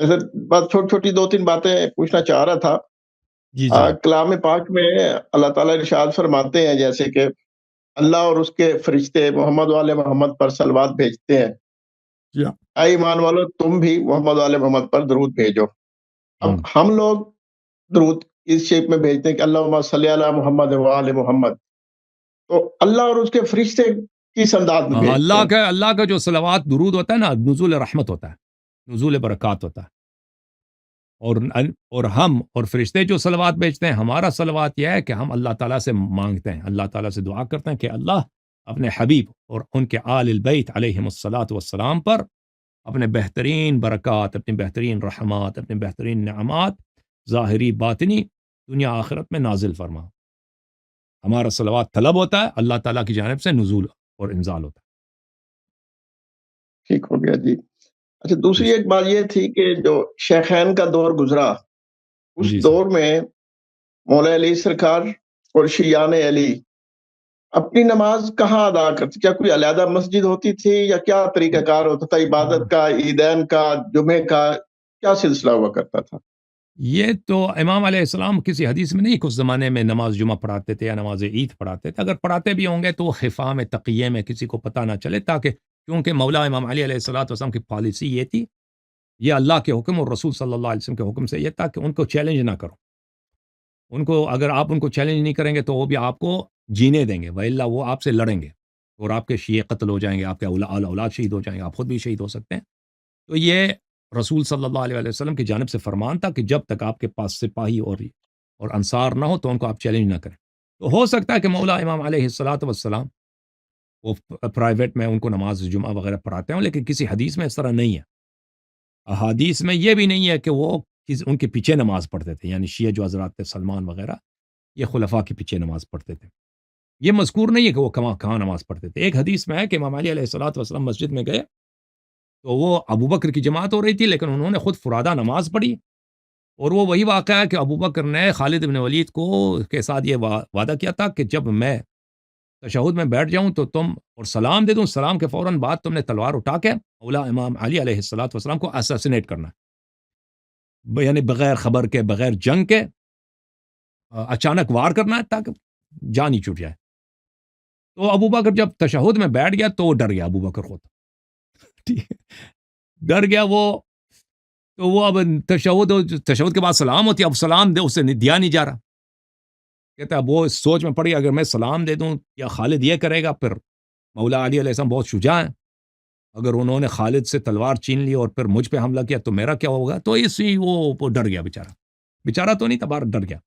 ایسے بات چھوٹی چھوٹی 2-3 باتیں پوچھنا چاہ رہا تھا۔ جی جی کلام پاک میں اللہ تعالیٰ ارشاد فرماتے ہیں جیسے کہ اللہ اور اس کے فرشتے محمد وآل محمد پر صلوات بھیجتے ہیں، جی اے ایمان والو تم بھی محمد وآل محمد پر درود بھیجو۔ اب ہم لوگ درود اس شیپ میں بھیجتے ہیں کہ اللہم صلی علی محمد وآل محمد، تو اللہ اور اس کے فرشتے کس انداز میں بھیجتے ہیں؟ اللہ کا جو صلوات درود ہوتا ہے نا، نزول رحمت ہوتا ہے، نزول برکات ہوتا ہے، اور ہم اور فرشتے جو صلوات بھیجتے ہیں، ہمارا صلوات یہ ہے کہ ہم اللہ تعالیٰ سے مانگتے ہیں، اللہ تعالیٰ سے دعا کرتے ہیں کہ اللہ اپنے حبیب اور ان کے آل البیت علیہم الصلاۃ والسلام پر اپنے بہترین برکات، اپنی بہترین رحمات، اپنے بہترین نعمات ظاہری باطنی دنیا آخرت میں نازل فرما۔ ہمارا صلوات طلب ہوتا ہے، اللہ تعالیٰ کی جانب سے نزول اور انزال ہوتا ٹھیک ہو گیا جی۔ اچھا، ہے۔ دوسری ایک بات یہ تھی کہ جو شیخین کا دور گزرا، اس جی سر، دور میں مولا علی سرکار اور شیعان علی اپنی نماز کہاں ادا کرتے؟ کیا کوئی علیحدہ مسجد ہوتی تھی یا کیا طریقہ کار ہوتا تھا؟ عبادت کا، عیدین کا، جمعے کا کیا سلسلہ ہوا کرتا تھا؟ یہ تو امام علیہ السلام کسی حدیث میں نہیں کہ اس زمانے میں نماز جمعہ پڑھاتے تھے یا نماز عید پڑھاتے تھے، اگر پڑھاتے بھی ہوں گے تو وہ خفا میں تقیے میں کسی کو پتہ نہ چلے، تاکہ کیونکہ مولا امام علی علیہ السلام کی پالیسی یہ تھی، یہ اللہ کے حکم اور رسول صلی اللہ علیہ وسلم کے حکم سے یہ تھا کہ ان کو چیلنج نہ کرو، ان کو اگر آپ ان کو چیلنج نہیں کریں گے تو وہ بھی آپ کو جینے دیں گے، وإلا وہ آپ سے لڑیں گے اور آپ کے شیعہ قتل ہو جائیں گے، آپ کے اولاد شہید ہو جائیں گے، آپ خود بھی شہید ہو سکتے ہیں۔ تو یہ رسول صلی اللہ علیہ وسلم کی جانب سے فرمان تھا کہ جب تک آپ کے پاس سپاہی اور انصار نہ ہو تو ان کو آپ چیلنج نہ کریں۔ تو ہو سکتا ہے کہ مولا امام علیہ السلام وہ پرائیویٹ میں ان کو نماز جمعہ وغیرہ پڑھاتے ہوں، لیکن کسی حدیث میں اس طرح نہیں ہے۔ احادیث میں یہ بھی نہیں ہے کہ وہ ان کے پیچھے نماز پڑھتے تھے، یعنی شیعہ جو حضرات تھے سلمان وغیرہ، یہ خلفاء کے پیچھے نماز پڑھتے تھے۔ یہ مذکور نہیں ہے کہ وہ کہاں نماز پڑھتے تھے۔ ایک حدیث میں ہے کہ امام علی علیہ السلام مسجد میں گئے تو وہ ابو بکر کی جماعت ہو رہی تھی، لیکن انہوں نے خود فرادہ نماز پڑھی، اور وہ وہی واقعہ ہے کہ ابو بکر نے خالد بن ولید کو کے ساتھ یہ وعدہ کیا تھا کہ جب میں تشہد میں بیٹھ جاؤں تو تم اور سلام دے دوں، سلام کے فوراً بعد تم نے تلوار اٹھا کے مولا امام علی علیہ السلام کو اساسینیٹ کرنا ہے، یعنی بغیر خبر کے، بغیر جنگ کے اچانک وار کرنا ہے تاکہ جان ہی چھوٹ جائے۔ تو ابو بکر جب تشہد میں بیٹھ گیا تو وہ ڈر گیا، ابو بکر خود ٹھیک ہے، ڈر گیا وہ، تو وہ اب تشہد کے بعد سلام ہوتی ہے، اب سلام دے اسے دیا نہیں جا رہا، کہتا ہے اب وہ اس سوچ میں پڑی اگر میں سلام دے دوں یا خالد یہ کرے گا، پھر مولا علی علیہ السلام بہت شجاع ہیں، اگر انہوں نے خالد سے تلوار چھین لی اور پھر مجھ پہ حملہ کیا تو میرا کیا ہوگا؟ تو اسی وہ ڈر گیا بیچارہ تو نہیں تھا، بار ڈر گیا۔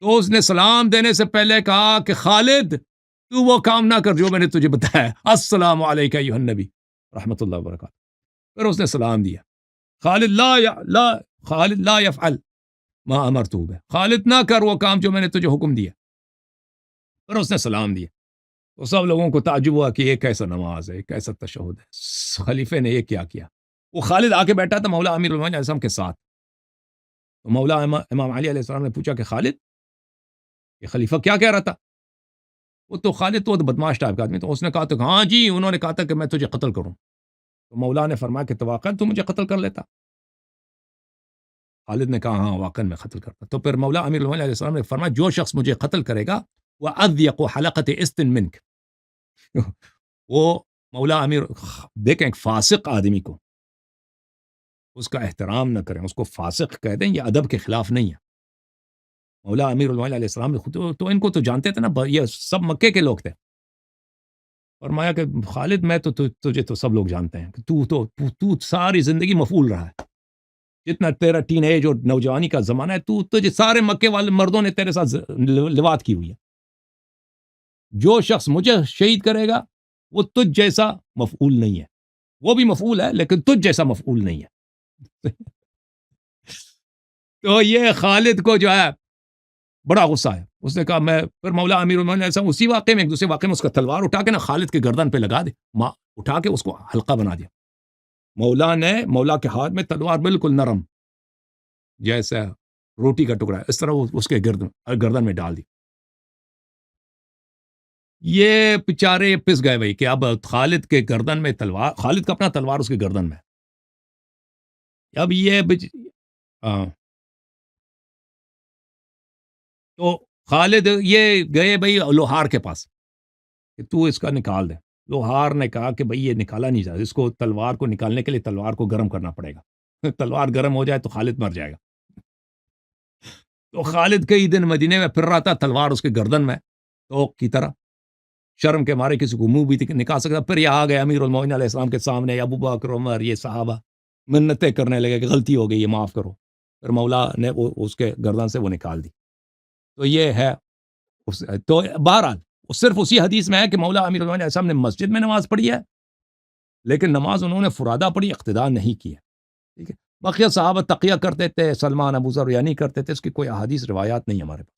تو اس نے سلام دینے سے پہلے کہا کہ خالد تو وہ کام نہ کر جو میں نے تجھے بتایا ہے، السلام علیکہ ایھا النبی رحمۃ اللہ وبرکاتہ۔ پھر اس نے سلام دیا، خالد لا یفعل ما امرتہ بہ، خالد نہ کر وہ کام جو میں نے تجھے حکم دیا۔ پھر اس نے سلام دیا تو سب لوگوں کو تعجب ہوا کہ یہ کیسا نماز ہے، کیسا تشہد ہے، خلیفے نے یہ کیا۔ وہ خالد آ کے بیٹھا تھا مولا امیر المومنین علیہ السلام کے ساتھ، تو مولا امام علی علیہ السلام نے پوچھا کہ خالد یہ خلیفہ کیا کہہ رہا تھا؟ وہ تو خالد تو بدماش ٹائپ کا آدمی، تو اس نے کہا تو ہاں جی انہوں نے کہا تھا کہ میں تجھے قتل کروں، تو مولا نے فرمایا کہ تو واقعا تو مجھے قتل کر لیتا؟ خالد نے کہا ہاں واقعا میں قتل کرتا۔ تو پھر مولا امیر المومنین علیہ السلام نے فرمایا جو شخص مجھے قتل کرے گا وہ اضیق حلقۃ است منک، وہ مولا امیر دیکھیں ایک فاسق آدمی کو اس کا احترام نہ کریں، اس کو فاسق کہہ دیں، یہ ادب کے خلاف نہیں ہے۔ مولا امیر المومنین علیہ السلام نے خود تو ان کو تو جانتے تھے نا، یہ سب مکے کے لوگ تھے، فرمایا کہ خالد میں تو تجھے تو سب لوگ جانتے ہیں کہ تو ساری زندگی مفعول رہا ہے، جتنا تیرا ٹین ایج اور نوجوانی کا زمانہ ہے تجھے سارے مکے والے مردوں نے تیرے ساتھ لواط کی ہوئی ہے، جو شخص مجھے شہید کرے گا وہ تجھ جیسا مفعول نہیں ہے، وہ بھی مفعول ہے لیکن تجھ جیسا مفعول نہیں ہے۔ تو یہ خالد کو جو ہے بڑا غصہ ہے، اس نے کہا میں پھر مولا امیر المومنین ایسا اسی واقعے میں ایک دوسرے واقعے میں اس کا تلوار اٹھا کے نا خالد کے گردن پہ لگا دے، اٹھا کے اس کو حلقہ بنا دیا۔ مولا کے ہاتھ میں تلوار بالکل نرم جیسا روٹی کا ٹکڑا ہے، اس طرح اس کے گردن میں ڈال دی۔ یہ بیچارے پس گئے بھائی کہ اب خالد کے گردن میں تلوار، خالد کا اپنا تلوار اس کے گردن میں، اب یہ ہاں، تو خالد یہ گئے بھائی لوہار کے پاس کہ تو اس کا نکال دے. لوہار نے کہا کہ بھائی یہ نکالا نہیں جاتا، اس کو تلوار کو نکالنے کے لیے تلوار کو گرم کرنا پڑے گا. تلوار گرم ہو جائے تو خالد مر جائے گا. تو خالد کئی دن مدینے میں پھر رہا تھا، تلوار اس کے گردن میں توق کی طرح، شرم کے مارے کسی کو منہ بھی نکال سکتا. پھر یہاں گئے امیر المومنین علیہ السلام کے سامنے، ابو بکر عمر یہ صحابہ منتیں کرنے لگے کہ غلطی ہو گئی، یہ معاف کرو. پھر مولا نے اس کے گردن سے وہ نکال دی. تو یہ ہے تو بہرحال صرف اسی حدیث میں ہے کہ مولا امیر المومنین علیہ السلام نے مسجد میں نماز پڑھی ہے، لیکن نماز انہوں نے فرادہ پڑھی، اقتداء نہیں کی ہے. ٹھیک ہے، بقیہ صحابہ تقیہ کرتے تھے، سلمان ابو ذر یا نہیں کرتے تھے، اس کی کوئی احادیث روایات نہیں ہمارے پاس.